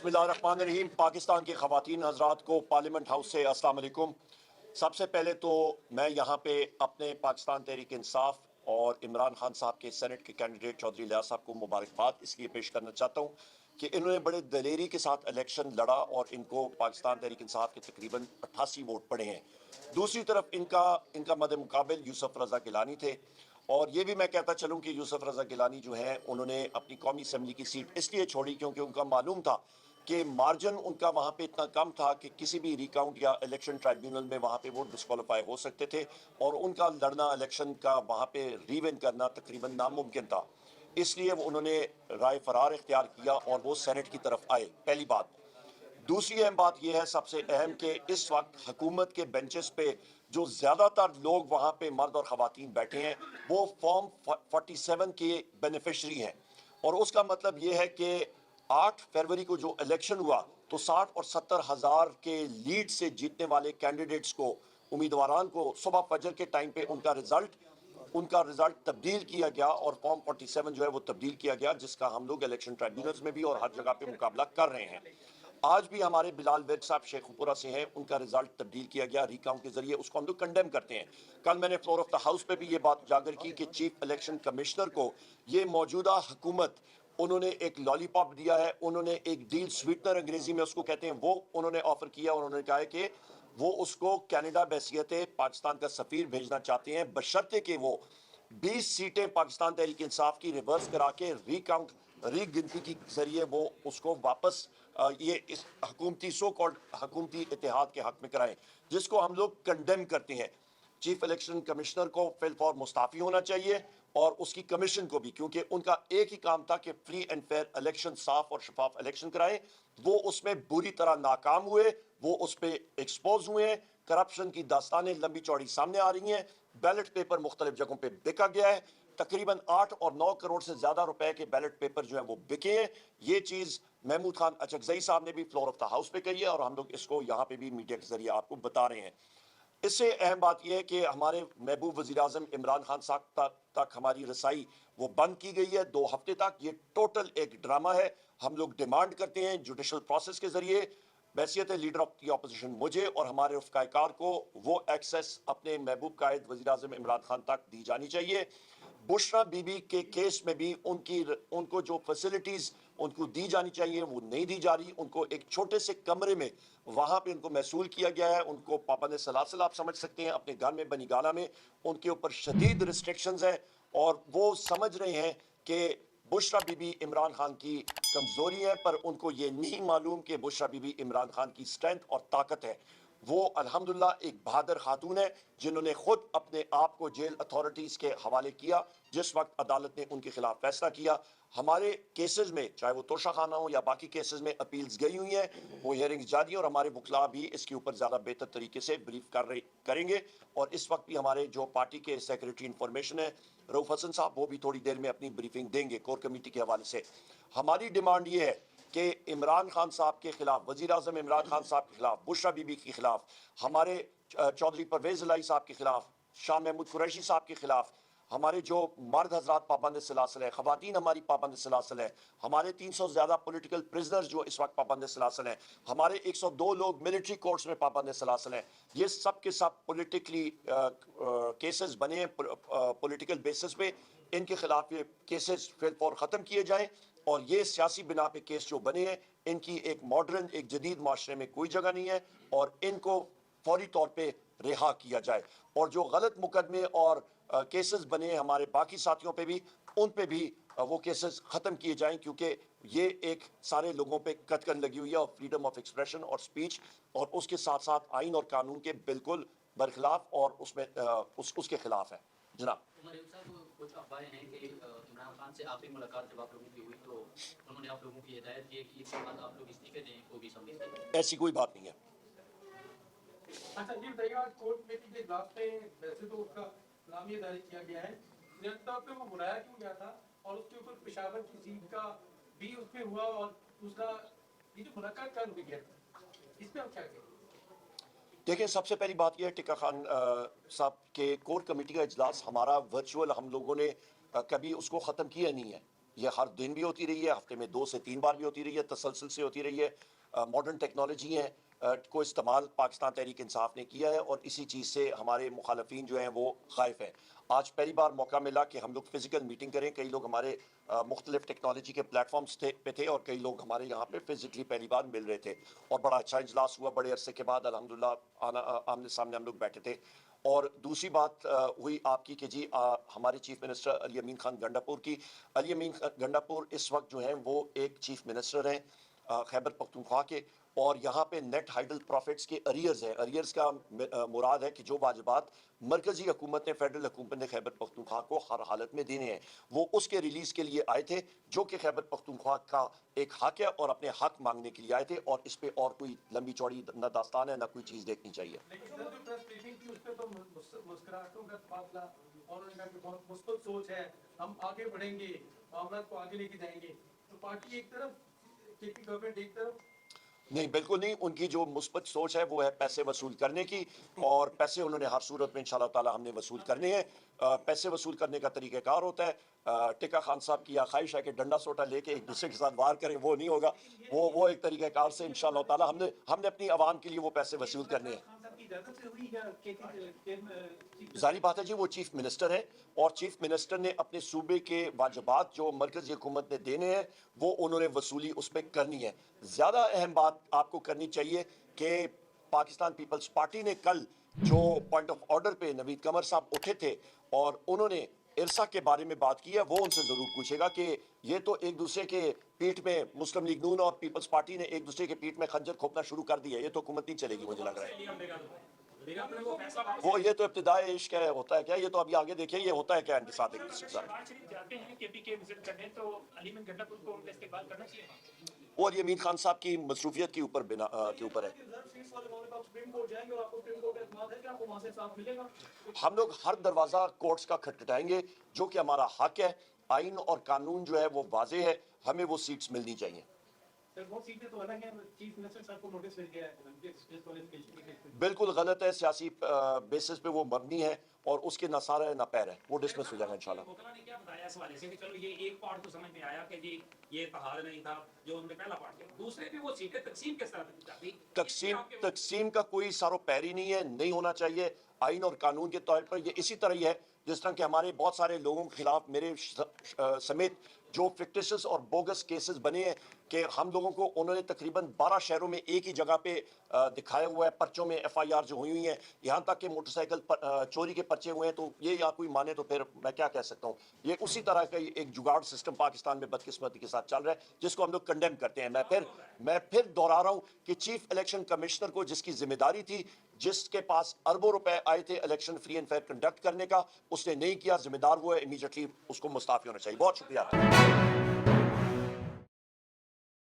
بسم اللہ الرحمن الرحیم. پاکستان کی خواتین حضرات کو پارلیمنٹ ہاؤس سے السلام علیکم. سب سے پہلے تو میں یہاں پہ اپنے پاکستان تحریک انصاف اور عمران خان صاحب کے سینٹ کے کینڈیڈیٹ چودھری لیاز صاحب کو مبارکباد اس لیے پیش کرنا چاہتا ہوں کہ انہوں نے بڑے دلیری کے ساتھ الیکشن لڑا اور ان کو پاکستان تحریک انصاف کے تقریباً 88 ووٹ پڑے ہیں. دوسری طرف ان کا مد مقابل یوسف رضا گیلانی تھے. اور یہ بھی میں کہتا چلوں کہ یوسف رضا گیلانی جو ہیں انہوں نے اپنی قومی اسمبلی کی سیٹ اس لیے چھوڑی کیونکہ ان کا معلوم تھا کہ مارجن ان کا وہاں پہ اتنا کم تھا کہ کسی بھی ریکاؤنٹ یا الیکشن ٹرائبیونل میں وہاں پہ وہ ڈسکوالیفائی ہو سکتے تھے اور ان کا لڑنا الیکشن کا وہاں پہ ری ون کرنا تقریباً ناممکن تھا. اس لیے انہوں نے رائے فرار اختیار کیا اور وہ سینٹ کی طرف آئے. پہلی بات. دوسری اہم بات یہ ہے سب سے اہم کہ اس وقت حکومت کے بینچز پہ جو زیادہ تر لوگ وہاں پہ مرد اور خواتین بیٹھے ہیں وہ فارم 47 کے بینیفیشری ہیں. اور اس کا مطلب یہ ہے کہ 8 فروری کو جو الیکشن ہوا تو 60 اور 70 ہزار کے لیڈ سے جیتنے والے کینڈیڈیٹس کو امیدواران کو صبح فجر کے ٹائم پہ ان کا رزلٹ تبدیل کیا گیا اور فارم 47 جو ہے وہ تبدیل کیا گیا جس کا ہم لوگ الیکشن ٹرائبیونلز میں بھی اور ہر جگہ پہ مقابلہ کر رہے ہیں. آج بھی ہمارے بلال بیگ صاحب شیخ پورہ سے ہیں, ان کا رزلٹ تبدیل کیا گیا ریکاؤنٹ کے ذریعے, اس کو ہم لوگ کنڈیم کرتے ہیں. کل میں نے فلور آف دا ہاؤس پہ بھی یہ بات اجاگر کی کہ چیف الیکشن کمشنر کو یہ موجودہ حکومت انہوں نے ایک لالی پاپ دیا ہے, انہوں نے ایک ڈیل سویٹنر انگریزی میں اس کو کہتے ہیں وہ انہوں نے آفر کیا اور انہوں نے کہا ہے کہ وہ اس کو کینیڈا بحیثیت پاکستان کا سفیر بھیجنا چاہتے ہیں بشرطے کہ وہ 20 سیٹیں پاکستان تحریک انصاف کی ریورس کرا کے ری گنتی کی ذریعے وہ اس کو واپس یہ اس حکومتی سو کالڈ حکومتی اتحاد کے حق میں کرائیں, جس کو ہم لوگ کنڈیم کرتے ہیں. چیف الیکشن کمشنر کو فی الفور مستعفی ہونا چاہیے اور اس کی کمیشن کو بھی, کیونکہ ان کا ایک ہی کام تھا کہ فری اینڈ فیئر الیکشن, صاف اور شفاف الیکشن کرائیں. وہ اس میں بری طرح ناکام ہوئے, وہ اس پہ ایکسپوز ہوئے ہیں. کرپشن کی داستانیں لمبی چوڑی سامنے آ رہی ہیں. بیلٹ پیپر مختلف جگہوں پہ بکا گیا ہے. تقریباً 8 اور 9 کروڑ سے زیادہ روپے کے بیلٹ پیپر جو ہیں وہ بکے ہیں. یہ چیز محمود خان اچکزئی صاحب نے بھی فلور آف دا ہاؤس پہ کہی ہے اور ہم لوگ اس کو یہاں پہ بھی میڈیا کے ذریعے آپ کو بتا رہے ہیں. اس سے اہم بات یہ ہے کہ ہمارے محبوب وزیر اعظم عمران خان صاحب تک ہماری رسائی وہ بند کی گئی ہے 2 ہفتے تک. یہ ٹوٹل ایک ڈرامہ ہے. ہم لوگ ڈیمانڈ کرتے ہیں جوڈیشل پروسیس کے ذریعے بحیثیت لیڈر آف دی اپوزیشن مجھے اور ہمارے رفقائے کار کو وہ ایکسیس اپنے محبوب قائد وزیر اعظم عمران خان تک دی جانی چاہیے. بشرا بی بی کے کیس میں بھی ان کو جو فیسلٹیز ان کو دی جانی چاہیے وہ نہیں دی جا رہی. ان کو ایک چھوٹے سے کمرے میں وہاں پہ ان کو محصول کیا گیا ہے. ان کو پابند سلاسل آپ سمجھ سکتے ہیں اپنے گھر میں بنی گالا میں ان کے اوپر شدید ریسٹرکشنز ہیں اور وہ سمجھ رہے ہیں کہ بشرا بی بی عمران خان کی کمزوری ہے, پر ان کو یہ نہیں معلوم کہ بشرا بی بی عمران خان کی سٹرینتھ اور طاقت ہے. وہ الحمدللہ ایک بہادر خاتون ہے جنہوں نے خود اپنے آپ کو جیل اتھارٹیز کے حوالے کیا جس وقت عدالت نے ان کے خلاف فیصلہ کیا. ہمارے کیسز میں چاہے وہ توشہ خانہ ہو یا باقی کیسز میں اپیلز گئی ہوئی ہیں, وہ ہیئرنگز جاری ہیں اور ہمارے وکلاء بھی اس کے اوپر زیادہ بہتر طریقے سے بریف کریں گے. اور اس وقت بھی ہمارے جو پارٹی کے سیکریٹری انفارمیشن ہے رؤف حسن صاحب وہ بھی تھوڑی دیر میں اپنی بریفنگ دیں گے کور کمیٹی کے حوالے سے. ہماری ڈیمانڈ یہ ہے کہ عمران خان صاحب کے خلاف, وزیر اعظم عمران خان صاحب کے خلاف, بشرا بی بی کے خلاف, ہمارے چودھری پرویز الہی صاحب کے خلاف, شاہ محمود قریشی صاحب کے خلاف, ہمارے جو مرد حضرات پابند سلاسل ہیں, خواتین ہماری پابند سلاسل ہیں, ہمارے 300 زیادہ پولیٹیکل پرزنرز جو اس وقت پابند سلاسل ہیں, ہمارے 102 لوگ ملٹری کورٹس میں پابند سلاسل ہیں. یہ سب کے سب پولیٹیکلی کیسز بنے ہیں پولیٹیکل بیسس پہ. ان کے خلاف یہ کیسز فی الفور ختم کیے جائیں اور یہ سیاسی بنا پہ کیس جو بنے ہیں ان کی ایک ماڈرن ایک جدید معاشرے میں کوئی جگہ نہیں ہے اور ان کو فوری طور پہ رہا کیا جائے. اور جو غلط مقدمے اور کیسز بنے ہیں ہمارے باقی ساتھیوں پہ بھی, ان پہ بھی وہ کیسز ختم کیے جائیں کیونکہ یہ ایک سارے لوگوں پہ کتکن لگی ہوئی ہے اور فریڈم آف ایکسپریشن اور سپیچ اور اس کے ساتھ ساتھ آئین اور قانون کے بالکل برخلاف اور اس میں اس کے خلاف ہے. جناب کچھ افواہیں ہیں کہ عمران خان سے آخری ملاقات جب آپ لوگوں کی ہوئی تو انہوں نے آپ لوگوں کی ہدایت کی کہ اس کے بعد آپ لوگ استعفے دیں کو بھی سمجھتے ہیں. ایسی کوئی بات نہیں ہے. اچھا جی بتائیے گا کورٹ کمیٹی کے اجلاس میں ویسے تو اس کا نام یہ دائر کیا گیا ہے, طور پہ وہ بلایا کیوں گیا تھا اور اس کے اوپر پشاور کی سیٹ کا بھی اس پہ ہوا اور دوسرا یہ جو ملاقات کا رک گیا اس پہ ہم کیا کہیں؟ دیکھیں سب سے پہلی بات یہ ہے ٹکا خان صاحب کے کور کمیٹی کا اجلاس ہمارا ورچوئل ہم لوگوں نے کبھی اس کو ختم کیا نہیں ہے. یہ ہر دن بھی ہوتی رہی ہے, ہفتے میں 2 سے 3 بار بھی ہوتی رہی ہے, تسلسل سے ہوتی رہی ہے. ماڈرن ٹیکنالوجی ہیں کو استعمال پاکستان تحریک انصاف نے کیا ہے, اور اسی چیز سے ہمارے مخالفین جو ہیں وہ خائف ہیں. آج پہلی بار موقع ملا کہ ہم لوگ فزیکل میٹنگ کریں. کئی لوگ ہمارے مختلف ٹیکنالوجی کے پلیٹ فارمز پہ تھے, اور کئی لوگ ہمارے یہاں پہ فزیکلی پہلی بار مل رہے تھے, اور بڑا اچھا اجلاس ہوا. بڑے عرصے کے بعد الحمدللہ آمنے سامنے ہم لوگ بیٹھے تھے. اور دوسری بات ہوئی آپ کی کہ جی ہمارے چیف منسٹر علی امین خان گنڈاپور کی. علی امین گنڈاپور اس وقت جو ہیں وہ ایک چیف منسٹر ہیں خیبر پختونخوا کے, اور یہاں پہ نیٹ ہائیڈل پروفٹس کے اریئرز ہیں. اریئرز کا مراد ہے کہ جو واجبات مرکزی حکومت نے, فیڈرل حکومت نے خیبر پختونخوا کو ہر حالت میں دینے ہیں, وہ اس کے ریلیز کے لیے آئے تھے, جو کہ خیبر پختونخوا کا ایک حق ہے, اور اپنے حق مانگنے کے لیے آئے تھے. اور اس پہ اور کوئی لمبی چوڑی نہ داستان ہے, نہ کوئی چیز دیکھنی چاہیے. لیکن سر جو پریس بریفنگ تھی اس پہ تو مسکراہٹوں کا تبادلہ, اور انہوں نے کہا کہ بہت مثبت سوچ ہے, ہم آگے بڑھیں گے, معاملات کو آگے لے کے جائیں گے. تو پارٹی ایک طرف, کے پی گورنمنٹ ایک طرف. نہیں, بالکل نہیں. ان کی جو مثبت سوچ ہے وہ ہے پیسے وصول کرنے کی, اور پیسے انہوں نے ہر صورت میں انشاءاللہ تعالی ہم نے وصول کرنے ہیں. پیسے وصول کرنے کا طریقہ کار ہوتا ہے, ٹکا خان صاحب کی خواہش ہے کہ ڈنڈا سوٹا لے کے ایک دوسرے کے ساتھ وار کریں, وہ نہیں ہوگا. وہ ایک طریقہ کار سے انشاءاللہ تعالی ہم نے اپنی عوام کے لیے وہ پیسے وصول کرنے ہیں. ظاہری بات ہے جی, وہ چیف منسٹر ہے, اور چیف منسٹر نے اپنے صوبے کے واجبات جو مرکزی حکومت نے دینے ہیں وہ انہوں نے وصولی اس پہ کرنی ہے. زیادہ اہم بات آپ کو کرنی چاہیے کہ پاکستان پیپلز پارٹی نے کل جو پوائنٹ آف آرڈر پہ نوید قمر صاحب اٹھے تھے اور انہوں نے ارسا کے بارے میں بات کی ہے, وہ ان سے ضرور پوچھے گا کہ یہ تو ایک دوسرے کے پیٹ میں, مسلم لیگ نون اور پیپلز پارٹی نے ایک دوسرے کے پیٹ میں خنجر کھوپنا شروع کر دیا ہے. یہ تو حکومت نہیں چلے گی, مجھے لگ رہا ہے. وہ یہ تو ابتدائی عشق ہے, ہوتا ہے کیا, یہ تو ابھی آگے دیکھیں یہ ہوتا ہے کیا ان کے ساتھ. جاتے ہیں کے پی کے وزٹ کرنے, تو علی امین گنڈاپور کو ان کا استقبال کرنا چاہیے. وہ علی امین خان صاحب کی مصروفیت کے اوپر ہے. ہم لوگ ہر دروازہ کورٹس کا کھٹکھٹائیں گے, جو کہ ہمارا حق ہے. آئین اور قانون جو ہے وہ واضح ہے, ہمیں وہ سیٹس ملنی چاہیے. بالکل غلط ہے, سیاسی بیسس پہ وہ مبنی ہے, اور اس کے نہ سارا ہے نہ پیر ہے. وہ ڈسمس ہو جائے گا انشاءاللہ. وکلا نے کیا بتایا اس حوالے سے کہ چلو یہ ایک پارٹ تو سمجھ میں آیا کہ جی یہ اتحاد نہیں تھا جو انہوں نے پہلا پارٹ کیا, دوسرے بھی وہ سیٹیں تقسیم کس طرح تھی؟ تقسیم کا کوئی سارو پیری نہیں ہے, نہیں ہونا چاہیے. آئین اور قانون کے طور پر یہ اسی طرح ہی ہے جس طرح کہ ہمارے بہت سارے لوگوں کے خلاف, میرے سمیت, جو فکٹیشس اور بوگس کیسز بنے ہیں کہ ہم لوگوں کو انہوں نے تقریباً 12 شہروں میں ایک ہی جگہ پہ دکھایا ہوا ہے, پرچوں میں ایف آئی آر جو ہوئی ہیں, یہاں تک کہ موٹر سائیکل چوری کے پرچے ہوئے ہیں. تو یہ یا کوئی مانے تو پھر میں کیا کہہ سکتا ہوں. یہ اسی طرح کا ایک جگاڑ سسٹم پاکستان میں بدقسمتی کے ساتھ چل رہا ہے, جس کو ہم لوگ کنڈیم کرتے ہیں. میں پھر دہرا رہا ہوں کہ چیف الیکشن کمشنر کو جس کی ذمہ داری تھی, جس کے پاس اربوں روپے آئے تھے election free and fair conduct کرنے کا, اس نے نہیں کیا. ذمہ دار وہ ہے, امیڈیٹلی اس کو مستعفی ہونا چاہیے. بہت شکریہ.